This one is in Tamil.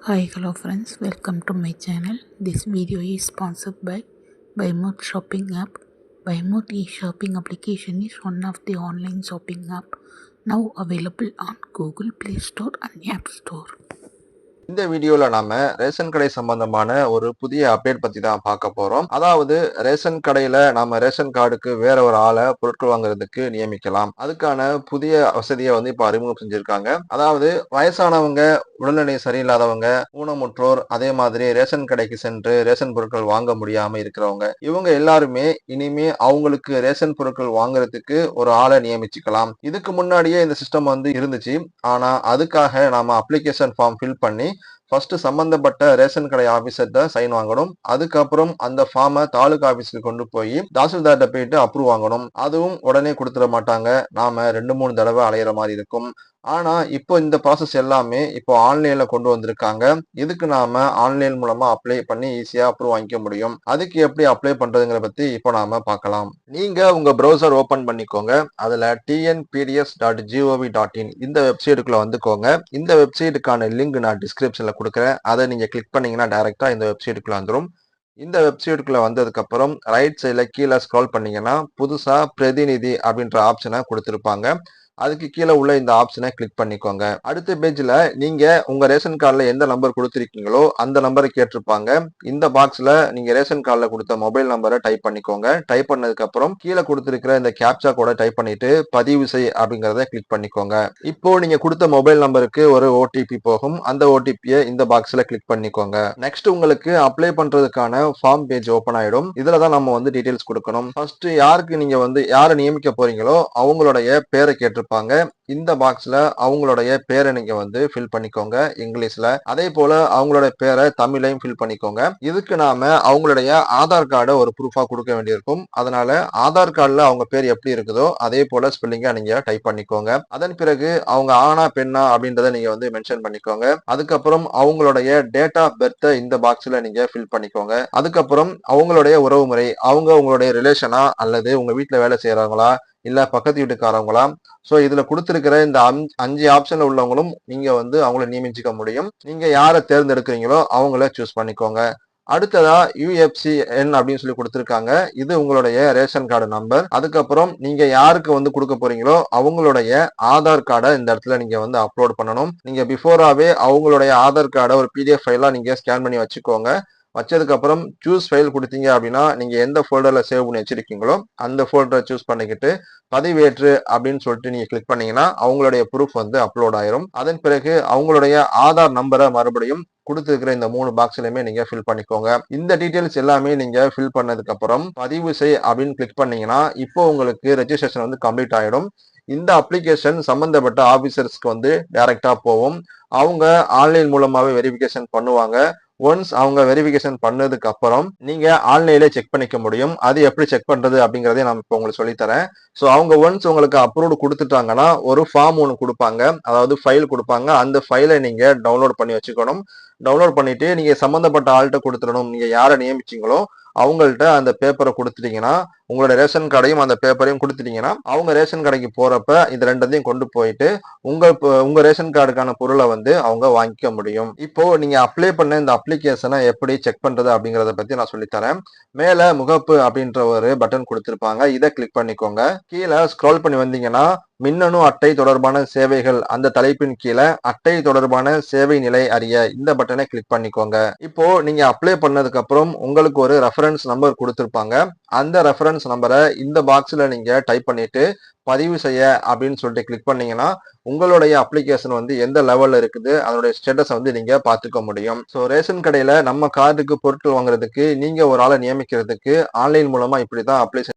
Hi, hello friends, welcome to my channel. This video is sponsored by Buymote shopping app. Buymote e-shopping application is one of the online shopping app now available on Google Play Store and App Store. இந்த வீடியோல நாம ரேஷன் கடை சம்பந்தமான ஒரு புதிய அப்டேட் பத்தி தான் பார்க்க போறோம். அதாவது ரேஷன் கடையில நாம ரேஷன் கார்டுக்கு வேற ஒரு ஆளை பொருட்கள் வாங்குறதுக்கு நியமிக்கலாம். அதுக்கான புதிய வசதியை இப்ப அறிமுகம் செஞ்சிருக்காங்க. அதாவது வயசானவங்க, உடல்நிலை சரியில்லாதவங்க, ஊனமுற்றோர், அதே மாதிரி ரேஷன் கடைக்கு சென்று ரேஷன் பொருட்கள் வாங்க முடியாம இருக்கிறவங்க, இவங்க எல்லாருமே இனிமே அவங்களுக்கு ரேஷன் பொருட்கள் வாங்குறதுக்கு ஒரு ஆளை நியமிச்சுக்கலாம். இதுக்கு முன்னாடியே இந்த சிஸ்டம் இருந்துச்சு. ஆனா அதுக்காக நாம அப்ளிகேஷன் ஃபார்ம் ஃபில் பண்ணி ஃபர்ஸ்ட் சம்பந்தப்பட்ட ரேஷன் கடை ஆபீசர்கிட்ட சைன் வாங்கணும். அதுக்கப்புறம் அந்த ஃபார்மை தாலுகா ஆபீஸ்க்கு கொண்டு போய் தாசில்தார்கிட்ட போயிட்டு அப்ரூவ் வாங்கணும். அதுவும் உடனே கொடுத்துட மாட்டாங்க. நாம 2-3 தடவை அலையிற மாதிரி இருக்கும். ஆனா இப்போ இந்த ப்ராசஸ் எல்லாமே இப்போ ஆன்லைன்ல கொண்டு வந்திருக்காங்க. இதுக்கு நாம ஆன்லைன் மூலமா அப்ளை பண்ணி ஈஸியா அப்ரூவ் வாங்கிக்க முடியும். அதுக்கு எப்படி அப்ளை பண்றதுங்கிற பத்தி இப்போ நாம பார்க்கலாம். நீங்க உங்க ப்ரௌசர் ஓபன் பண்ணிக்கோங்க. அதுல tnpds.gov.in இந்த வெப்சைட்டுக்குள்ள வந்துக்கோங்க. இந்த வெப்சைட்டுக்கான லிங்க் நான் டிஸ்கிரிப்ஷன்ல கொடுக்குறேன். அதை நீங்க கிளிக் பண்ணீங்கன்னா டைரக்டா இந்த வெப்சைட்டுக்குள்ள வந்துடும். இந்த வெப்சைட்டுக்குள்ள வந்ததுக்கு அப்புறம் ரைட் சைட்ல கீழே ஸ்க்ரால் பண்ணீங்கன்னா புதுசா பிரதிநிதி அப்படின்ற ஆப்ஷனை கொடுத்திருப்பாங்க. அதுக்கு கீழே உள்ள இந்த ஆப்ஷனை கிளிக் பண்ணிக்கோங்க. அடுத்த பேஜ்ல நீங்க உங்க ரேஷன் கார்டுல எந்த நம்பர் கொடுத்திருக்கீங்களோ அந்த நம்பரை கேட்டிருப்பாங்க. இந்த பாக்ஸ்ல நீங்க ரேஷன் கார்டுல கொடுத்த மொபைல் நம்பரை டைப் பண்ணிக்கோங்க. டைப் பண்ணதுக்கு அப்புறம் கீழே கொடுத்திருக்கிற இந்த கேப்சா கோட டைப் பண்ணிட்டு பதிவு செய் அப்படிங்கறத கிளிக் பண்ணிக்கோங்க. இப்போ நீங்க கொடுத்த மொபைல் நம்பருக்கு ஒரு ஓடிபி போகும். அந்த ஓடிபியை இந்த பாக்ஸ்ல கிளிக் பண்ணிக்கோங்க. நெக்ஸ்ட் உங்களுக்கு அப்ளை பண்றதுக்கான ஃபார்ம் பேஜ் ஓபன் ஆயிடும். இதுலதான் நம்ம டீடைல்ஸ் கொடுக்கணும். ஃபர்ஸ்ட் யாருக்கு நீங்க யாரை நியமிக்க போறீங்களோ அவங்களுடைய பேரை கேட்டிருப்பாங்க. இந்த பாக்ஸ்ல அவங்களுடைய பேரை நீங்க ஃபில் பண்ணிக்கோங்க இங்கிலீஷ்ல. அதே போல அவங்களுடைய பேரை தமிழையும் ஃபில் பண்ணிக்கோங்க. இதுக்கு நாம அவங்களுடைய ஆதார் கார்டை ஒரு ப்ரூஃபா கொடுக்க வேண்டியிருக்கும். அதனால ஆதார் கார்டுல அவங்க பேர் எப்படி இருக்குதோ அதே போல ஸ்பெல்லிங்கா நீங்க டைப் பண்ணிக்கோங்க. அதன் பிறகு அவங்க ஆனா பெண்ணா அப்படின்றத நீங்க மென்ஷன் பண்ணிக்கோங்க. அதுக்கப்புறம் அவங்களுடைய டேட் ஆஃப் பர்த் இந்த பாக்ஸ்ல நீங்க ஃபில் பண்ணிக்கோங்க. அதுக்கப்புறம் அவங்களுடைய உறவு முறை, அவங்க உங்களுடைய ரிலேஷனா அல்லது உங்க வீட்டுல வேலை செய்யறவங்களா இல்ல பக்கத்து வீட்டுக்காரவங்களா. சோ இதுல கொடுத்திருக்கிற இந்த 5 ஆப்ஷன்ல உள்ளவங்களும் நீங்க அவங்கள நியமிச்சுக்க முடியும். நீங்க யாரை தேர்ந்தெடுக்கிறீங்களோ அவங்கள சூஸ் பண்ணிக்கோங்க. அடுத்ததா UFCN அப்படின்னு சொல்லி கொடுத்திருக்காங்க. இது உங்களுடைய ரேஷன் கார்டு நம்பர். அதுக்கப்புறம் நீங்க யாருக்கு கொடுக்க போறீங்களோ அவங்களுடைய ஆதார் கார்டை இந்த இடத்துல நீங்க அப்லோட் பண்ணணும். நீங்க பிஃபோராவே அவங்களுடைய ஆதார் கார்டை ஒரு PDF ஃபைலா நீங்க ஸ்கேன் பண்ணி வச்சுக்கோங்க. வச்சதுக்கு அப்புறம் சூஸ் ஃபைல் கொடுத்தீங்க அப்படின்னா நீங்க எந்த ஃபோல்டர்ல சேவ் பண்ணி வச்சிருக்கீங்களோ அந்த ஃபோல்டரை சூஸ் பண்ணிக்கிட்டு பதிவேற்று அப்படின்னு சொல்லிட்டு நீங்க கிளிக் பண்ணீங்கன்னா அவங்களுடைய ப்ரூஃப் அப்லோட் ஆயிரும். அதன் பிறகு அவங்களுடைய ஆதார் நம்பரை மறுபடியும் கொடுத்துருக்கிற இந்த 3 பாக்ஸ்லயுமே நீங்க ஃபில் பண்ணிக்கோங்க. இந்த டீடைல்ஸ் எல்லாமே நீங்க ஃபில் பண்ணதுக்கு அப்புறம் பதிவு செய் அப்படின்னு கிளிக் பண்ணீங்கன்னா இப்போ உங்களுக்கு ரெஜிஸ்ட்ரேஷன் கம்ப்ளீட் ஆயிடும். இந்த அப்ளிகேஷன் சம்பந்தப்பட்ட ஆபீசர்ஸ்க்கு டைரக்டா போகும். அவங்க ஆன்லைன் மூலமாவே வெரிஃபிகேஷன் பண்ணுவாங்க. ஒன்ஸ் அவங்க வெரிஃபிகேஷன் பண்ணதுக்கு அப்புறம் நீங்க ஆன்லைன்ல செக் பண்ணிக்க முடியும். அது எப்படி செக் பண்றது அப்படிங்கறதே நான் இப்போ உங்களுக்கு சொல்லித்தரேன். ஸோ அவங்க ஒன்ஸ் உங்களுக்கு அப்ரூவ்டு கொடுத்துட்டாங்கன்னா ஒரு ஃபார்ம் ஒன்று கொடுப்பாங்க, அதாவது ஃபைல் கொடுப்பாங்க. அந்த ஃபைலை நீங்க டவுன்லோட் பண்ணி வச்சுக்கணும். டவுன்லோட் பண்ணிட்டு நீங்க சம்பந்தப்பட்ட ஆள்கிட்ட கொடுத்துடணும். நீங்க யாரை நியமிச்சீங்களோ அவங்கள்ட்ட அந்த பேப்பரை கொடுத்துட்டீங்கன்னா, உங்களோட ரேஷன் கார்டையும் அந்த பேப்பரையும் கொடுத்துட்டீங்கன்னா அவங்க ரேஷன் கடைக்கு போறப்ப இது ரெண்டத்தையும் கொண்டு போயிட்டு உங்க ரேஷன் கார்டுக்கான பொருளை அவங்க வாங்கிக்க முடியும். இப்போ நீங்க அப்ளை பண்ண இந்த அப்ளிகேஷனை எப்படி செக் பண்றது அப்படிங்கறத பத்தி நான் சொல்லித்தரேன். மேல முகப்பு அப்படின்ற ஒரு பட்டன் கொடுத்திருப்பாங்க. இதை கிளிக் பண்ணிக்கோங்க. கீழே ஸ்க்ரால் பண்ணி வந்தீங்கன்னா மின்னணு அட்டை தொடர்பான சேவைகள் அந்த தலைப்பின் கீழே அட்டை தொடர்பான சேவை நிலை அறிய இந்த பட்டனை கிளிக் பண்ணிக்கோங்க. இப்போ நீங்க அப்ளை பண்ணதுக்கு அப்புறம் உங்களுக்கு ஒரு ரெஃபரன்ஸ் நம்பர் கொடுத்திருப்பாங்க. அந்த ரெஃபரன்ஸ் நம்பரை இந்த பாக்ஸ்ல நீங்க டைப் பண்ணிட்டு பதிவு செய்ய அப்படின்னு சொல்லிட்டு கிளிக் பண்ணீங்கன்னா உங்களுடைய அப்ளிகேஷன் எந்த லெவல்ல இருக்குது அதனுடைய ஸ்டேட்டஸ் நீங்க பாத்துக்க முடியும். ஸோ ரேஷன் கடையில நம்ம கார்டுக்கு பொருட்கள் வாங்குறதுக்கு நீங்க ஒரு ஆளை நியமிக்கிறதுக்கு ஆன்லைன் மூலமா இப்படிதான் அப்ளை